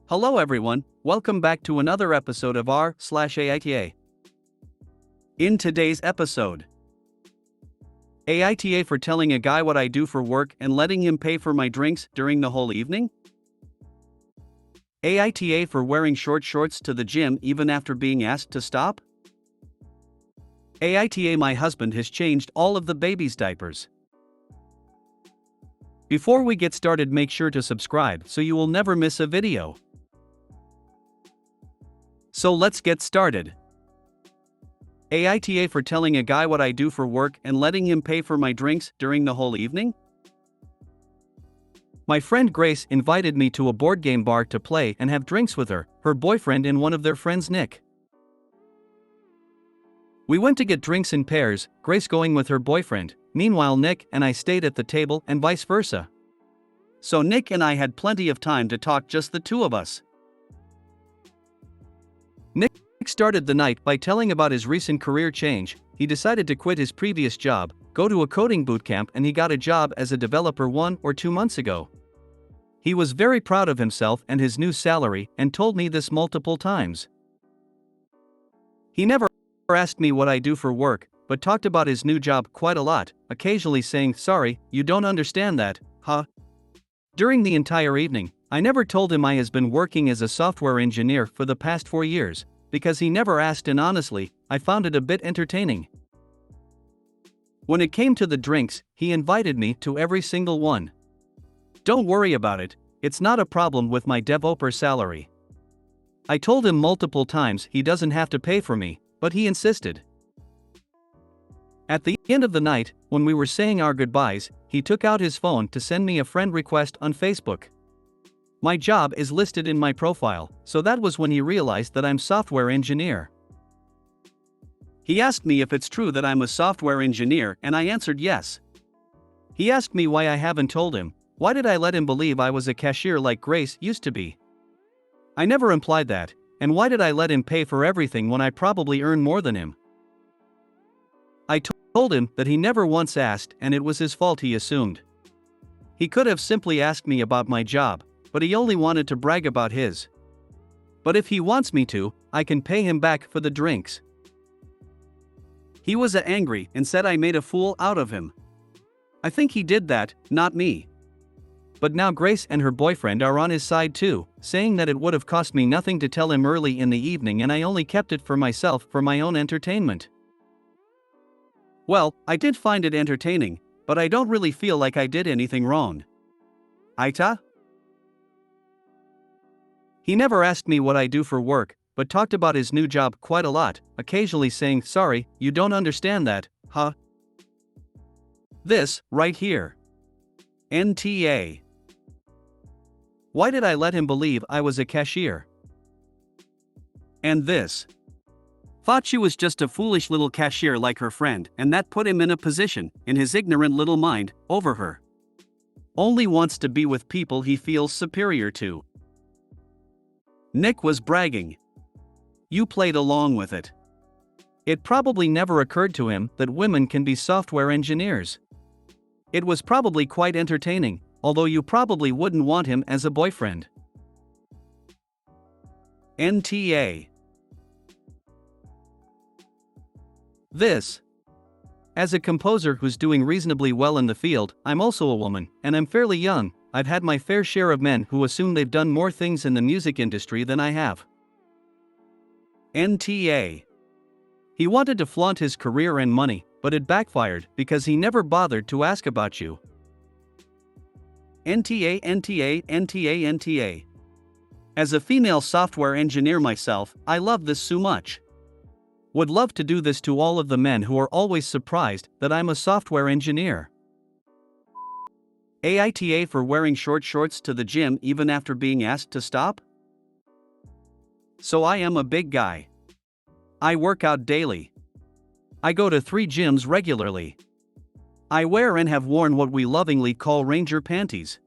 Hello everyone, welcome back to another episode of r/AITA. In today's episode, AITA for telling a guy what I do for work and letting him pay for my drinks during the whole evening? AITA for wearing short shorts to the gym even after being asked to stop? AITA my husband has changed all of the baby's diapers. Before we get started, make sure to subscribe so you will never miss a video. So let's get started. AITA for telling a guy what I do for work and letting him pay for my drinks during the whole evening? My friend Grace invited me to a board game bar to play and have drinks with her boyfriend and one of their friends Nick. We went to get drinks in pairs, Grace going with her boyfriend, meanwhile Nick and I stayed at the table and vice versa. So Nick and I had plenty of time to talk, just the two of us. Nick started the night by telling about his recent career change. He decided to quit his previous job, go to a coding bootcamp, and he got a job as a developer 1 or 2 months ago. He was very proud of himself and his new salary and told me this multiple times. He never asked me what I do for work, but talked about his new job quite a lot, occasionally saying, "Sorry, you don't understand that, huh?" During the entire evening, I never told him I has been working as a software engineer for the past 4 years, because he never asked, and honestly, I found it a bit entertaining. When it came to the drinks, he invited me to every single one. Don't worry about it, it's not a problem with my developer salary. I told him multiple times he doesn't have to pay for me, but he insisted. At the end of the night, when we were saying our goodbyes, he took out his phone to send me a friend request on Facebook. My job is listed in my profile, so that was when he realized that I'm software engineer. He asked me if it's true that I'm a software engineer, and I answered yes. He asked me why I haven't told him. Why did I let him believe I was a cashier like Grace used to be? I never implied that, and why did I let him pay for everything when I probably earn more than him? I told him that he never once asked, and it was his fault, he assumed. He could have simply asked me about my job, but he only wanted to brag about his. But if he wants me to, I can pay him back for the drinks. He was angry and said I made a fool out of him. I think he did that, not me. But now Grace and her boyfriend are on his side too, saying that it would have cost me nothing to tell him early in the evening and I only kept it for myself for my own entertainment. Well, I did find it entertaining, but I don't really feel like I did anything wrong. AITA? He never asked me what I do for work, but talked about his new job quite a lot, occasionally saying, "Sorry, you don't understand that, huh?" This, right here. NTA. Why did I let him believe I was a cashier? And this. Thought she was just a foolish little cashier like her friend, and that put him in a position, in his ignorant little mind, over her. Only wants to be with people he feels superior to. Nick was bragging. You played along with it. It probably never occurred to him that women can be software engineers. It was probably quite entertaining, although you probably wouldn't want him as a boyfriend. NTA. This. As a composer who's doing reasonably well in the field, I'm also a woman, and I'm fairly young. I've had my fair share of men who assume they've done more things in the music industry than I have. NTA. He wanted to flaunt his career and money, but it backfired because he never bothered to ask about you. NTA, NTA, NTA, NTA. As a female software engineer myself, I love this so much. Would love to do this to all of the men who are always surprised that I'm a software engineer. AITA for wearing short shorts to the gym even after being asked to stop? So I am a big guy. I work out daily. I go to 3 gyms regularly. I wear and have worn what we lovingly call Ranger panties.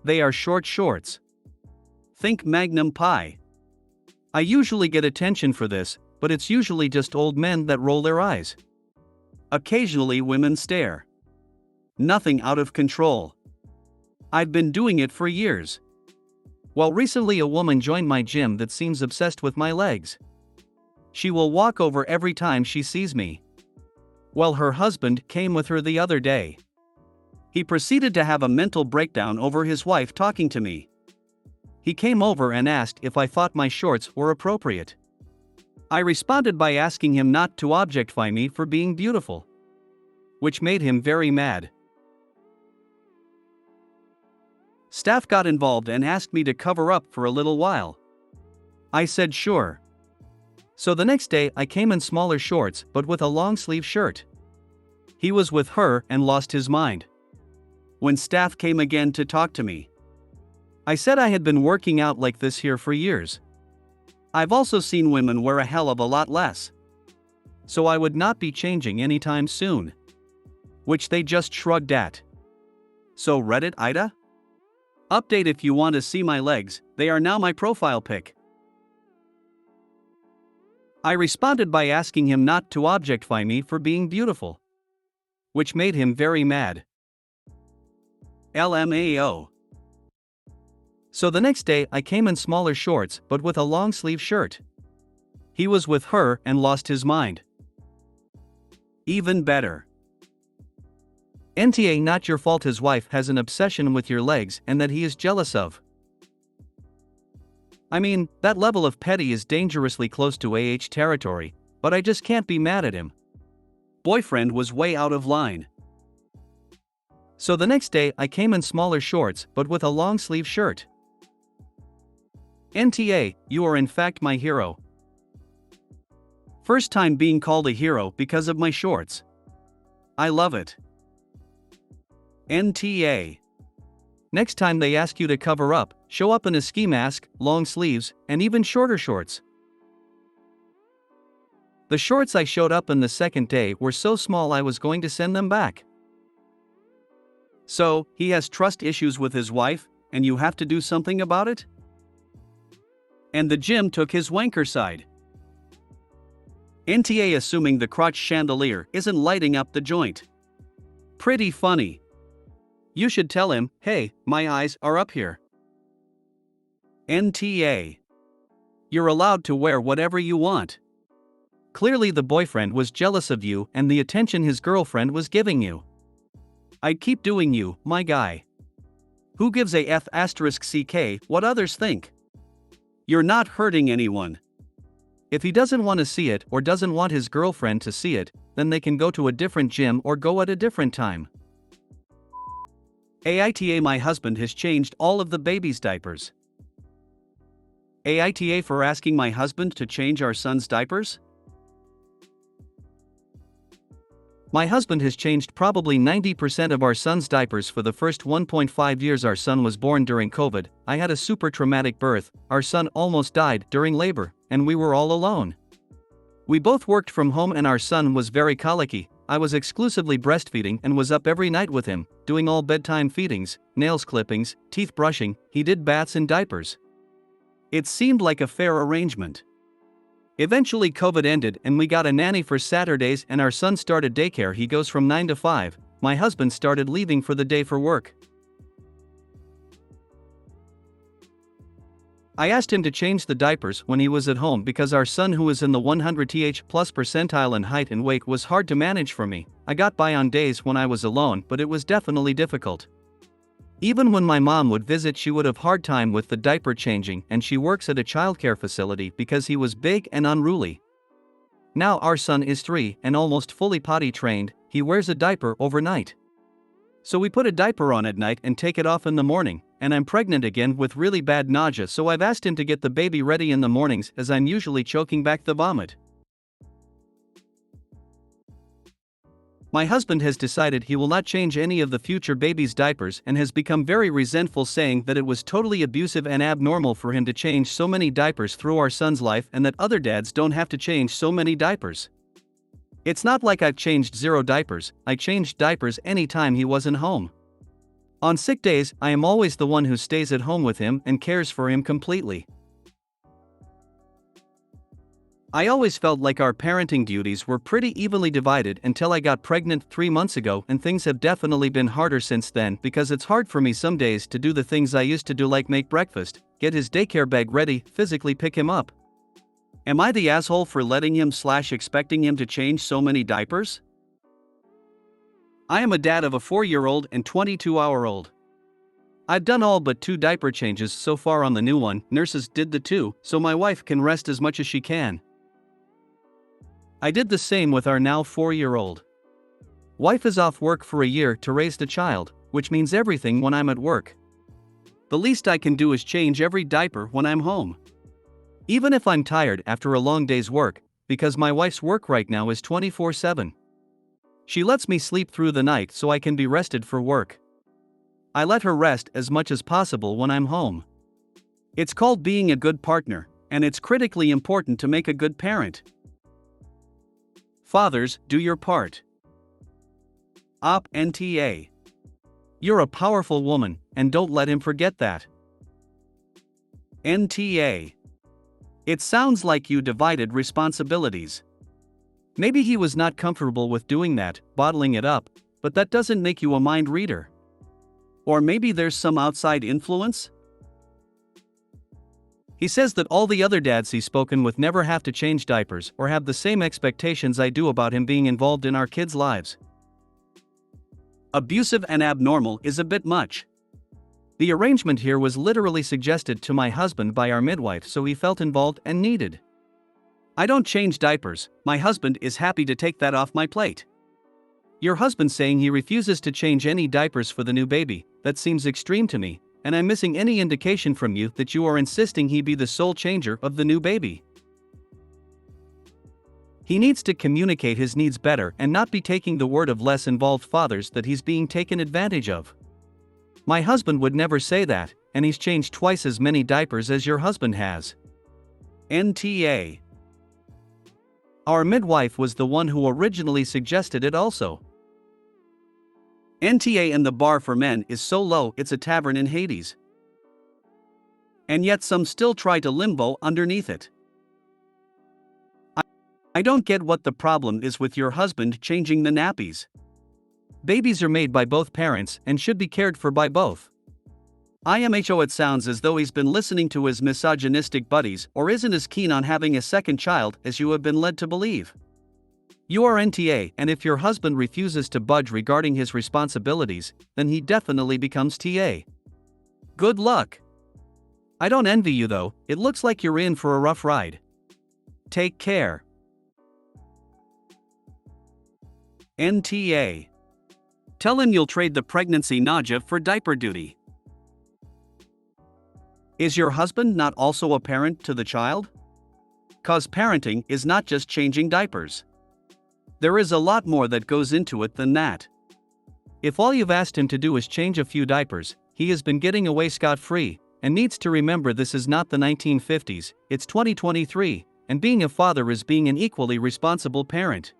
They are short shorts. Think Magnum Pie. I usually get attention for this, but it's usually just old men that roll their eyes. Occasionally women stare. Nothing out of control. I've been doing it for years. Well, recently a woman joined my gym that seems obsessed with my legs. She will walk over every time she sees me. Well, her husband came with her the other day. He proceeded to have a mental breakdown over his wife talking to me. He came over and asked if I thought my shorts were appropriate. I responded by asking him not to objectify me for being beautiful, which made him very mad. Staff got involved and asked me to cover up for a little while. I said sure. So the next day I came in smaller shorts but with a long sleeve shirt. He was with her and lost his mind. When staff came again to talk to me, I said I had been working out like this here for years. I've also seen women wear a hell of a lot less. So I would not be changing anytime soon. Which they just shrugged at. So Reddit AITA? Update: if you want to see my legs, they are now my profile pic. I responded by asking him not to objectify me for being beautiful, which made him very mad. LMAO. So the next day I came in smaller shorts but with a long sleeve shirt. He was with her and lost his mind. Even better. NTA: not your fault his wife has an obsession with your legs and that he is jealous of. I mean, that level of petty is dangerously close to territory, but I just can't be mad at him. Boyfriend was way out of line. So the next day I came in smaller shorts but with a long sleeve shirt. NTA: you are in fact my hero. First time being called a hero because of my shorts. I love it. NTA: next time they ask you to cover up, show up in a ski mask, long sleeves, and even shorter shorts. The shorts I showed up in the second day were so small I was going to send them back. So, he has trust issues with his wife, and you have to do something about it? And the gym took his wanker side. NTA: assuming the crotch chandelier isn't lighting up the joint. Pretty funny. You should tell him, hey, my eyes are up here. NTA: you're allowed to wear whatever you want. Clearly the boyfriend was jealous of you and the attention his girlfriend was giving you. I'd keep doing you, my guy. Who gives a F***ck what others think? You're not hurting anyone. If he doesn't want to see it or doesn't want his girlfriend to see it, then they can go to a different gym or go at a different time. AITA: my husband has changed all of the baby's diapers. AITA for asking my husband to change our son's diapers? My husband has changed probably 90% of our son's diapers for the first 1.5 years our son was born during COVID. I had a super traumatic birth, our son almost died during labor, and we were all alone. We both worked from home and our son was very colicky. I was exclusively breastfeeding and was up every night with him, doing all bedtime feedings, nails clippings, teeth brushing, he did baths and diapers. It seemed like a fair arrangement. Eventually COVID ended and we got a nanny for Saturdays and our son started daycare. He goes from 9 to 5, my husband started leaving for the day for work. I asked him to change the diapers when he was at home because our son, who is in the 100th plus percentile in height and weight, was hard to manage for me. I got by on days when I was alone, but it was definitely difficult. Even when my mom would visit, she would have hard time with the diaper changing, and she works at a childcare facility because he was big and unruly. Now our son is 3 and almost fully potty trained, he wears a diaper overnight. So we put a diaper on at night and take it off in the morning, and I'm pregnant again with really bad nausea, so I've asked him to get the baby ready in the mornings as I'm usually choking back the vomit. My husband has decided he will not change any of the future baby's diapers and has become very resentful, saying that it was totally abusive and abnormal for him to change so many diapers through our son's life and that other dads don't have to change so many diapers. It's not like I've changed 0 diapers, I changed diapers anytime he wasn't home. On sick days, I am always the one who stays at home with him and cares for him completely. I always felt like our parenting duties were pretty evenly divided until I got pregnant 3 months ago, and things have definitely been harder since then because it's hard for me some days to do the things I used to do, like make breakfast, get his daycare bag ready, physically pick him up. Am I the asshole for letting him/expecting him to change so many diapers? I am a dad of a 4-year-old and 22-hour-old. I've done all but 2 diaper changes so far on the new one. Nurses did the 2, so my wife can rest as much as she can. I did the same with our now 4-year-old. Wife is off work for a year to raise the child, which means everything when I'm at work. The least I can do is change every diaper when I'm home. Even if I'm tired after a long day's work, because my wife's work right now is 24/7. She lets me sleep through the night so I can be rested for work. I let her rest as much as possible when I'm home. It's called being a good partner, and it's critically important to make a good parent. Fathers, do your part. NTA. You're a powerful woman, and don't let him forget that. NTA. It sounds like you divided responsibilities. Maybe he was not comfortable with doing that, bottling it up, but that doesn't make you a mind reader. Or maybe there's some outside influence? He says that all the other dads he's spoken with never have to change diapers or have the same expectations I do about him being involved in our kids' lives. Abusive and abnormal is a bit much. The arrangement here was literally suggested to my husband by our midwife, so he felt involved and needed. I don't change diapers, my husband is happy to take that off my plate. Your husband saying he refuses to change any diapers for the new baby, that seems extreme to me, and I'm missing any indication from you that you are insisting he be the sole changer of the new baby. He needs to communicate his needs better and not be taking the word of less involved fathers that he's being taken advantage of. My husband would never say that, and he's changed twice as many diapers as your husband has. NTA. Our midwife was the one who originally suggested it also. NTA in the bar for men is so low it's a tavern in Hades. And yet some still try to limbo underneath it. I don't get what the problem is with your husband changing the nappies. Babies are made by both parents and should be cared for by both. IMHO, it sounds as though he's been listening to his misogynistic buddies or isn't as keen on having a second child as you have been led to believe. You are NTA, and if your husband refuses to budge regarding his responsibilities, then he definitely becomes TA. Good luck. I don't envy you though, it looks like you're in for a rough ride. Take care. NTA. Tell him you'll trade the pregnancy nausea for diaper duty. Is your husband not also a parent to the child? 'Cause parenting is not just changing diapers. There is a lot more that goes into it than that. If all you've asked him to do is change a few diapers, he has been getting away scot-free, and needs to remember this is not the 1950s, it's 2023, and being a father is being an equally responsible parent.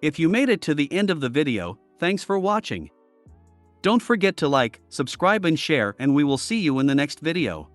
If you made it to the end of the video, thanks for watching. Don't forget to like, subscribe and share, and we will see you in the next video.